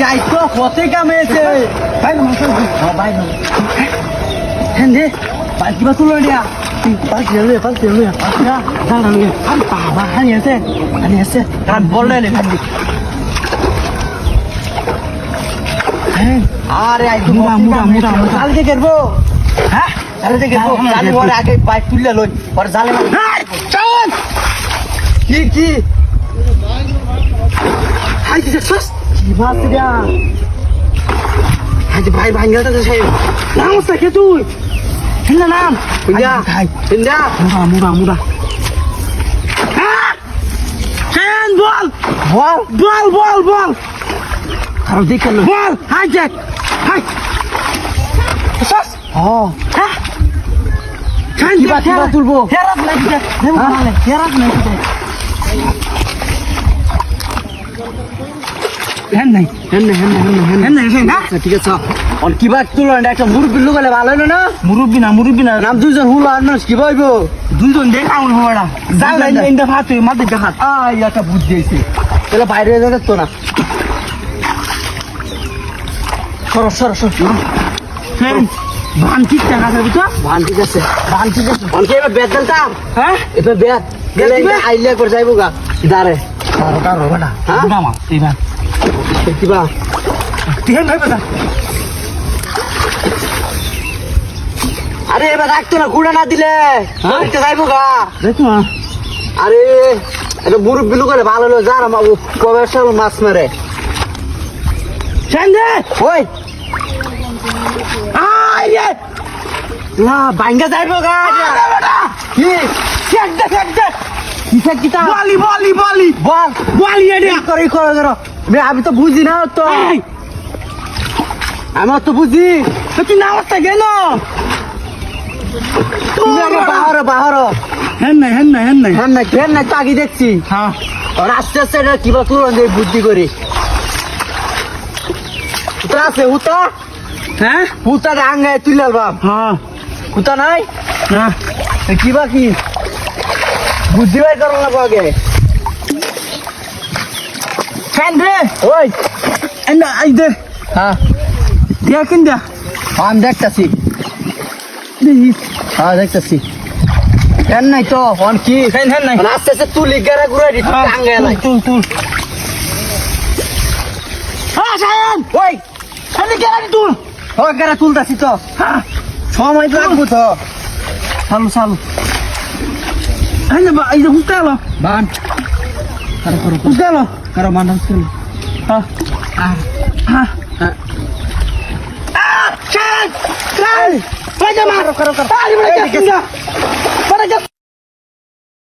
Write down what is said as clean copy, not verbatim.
নাই তো কতে কামেছে ভাই ভাই হ্যাঁ দে ভাই কিবা তুলো দিয়া পাঁচ রে আচ্ছা জানা নি আর বাবা হানি আছে কার বল রে ভাই হ্যাঁ আরে আই মুড়া কাল কে করবো হ্যাঁ কাল কে করবো কাল ওর আগে বাইক তুললে লই পরে জালে চল কি হাই কি দেখছস কি বাস দিয়া হাই ভাই ভাঙ্গাটা তো সেই নাম সাকে তুই হিন্দা নাম হিন্দা মুড়া হ্যাঁ বল আর দেখে লো বল হাই জ্যাক হাই সস ও হ্যাঁ কিবা তুলবো হেরাত নাই দে হেরাত নাই দে হ্যাঁ ঠিক আছে আর কিবা তুলো একটা মুরব্বী লুকালে ভালো হলো না মুরব্বী না নাম দুইজন হুলো আর মানুষ কিবা হইব দুইজন দেখ আমার হওয়া যাও না ইন্দা ভাত মাঝে দেখাত একটা বুদ্ধি হয়েছে তাহলে বাইরে যেত না সর ভান ঠিক টাকা আছে বুঝছো ভান ঠিক আছে অনকে এবার বেদ দিলতাম হ্যাঁ এবার বেদ গেলে আইলে করে যাইবো গা দাঁড়ে কারো বেটা বুড়া মা এইবার কিবা তেল ভাই বেটা আরে এবার রাখতো না গুড়া না দিলে যাইবো গা দেখো না আরে এটা মুরব্বি লুকালে ভালো হলো যার আমার কবে মাছ মারে চান্দে ওই আরে না বাইঙ্গা যাইবো গা কি ফেক দে কি ফেক দিতা বলি এডি করো আমি তো বুঝি না তো আমার তো বুঝি তুই না আসতে কেন তুমি আগে বাহারো হ্যাঁ নাই তো আগে দেখছি হ্যাঁ আর আস্তে আস্তে এটা কিবা তুলো বুদ্ধি করি উতা আছে উতা হ্যাঁ উতা আঙ্গায় তুই লালবাম হ্যাঁ উতা নাই না কিবা কি বুদ্ধি বাই করো না আগে ফ্যান রে ওই এন্ডা আই দে হ্যাঁ দিয়া কিন্দা আমি দেখতাছি হ্যাঁ দেখতাছি ফ্যান নাই তো অন কি ফ্যান নাই আস্তে আস্তে তুলি গারা গুড়া দিতে আঙ্গায় নাই তুল হ্যাঁ সায়ন ওই খালি গাড়ি তুল ও গাড়ি তুলতাছি তো হ্যাঁ সময় লাগবো তো চালু এই যে হুস্তালো বান করো হুস্তালো করো মান হুস্তালো হ্যাঁ চল চল করো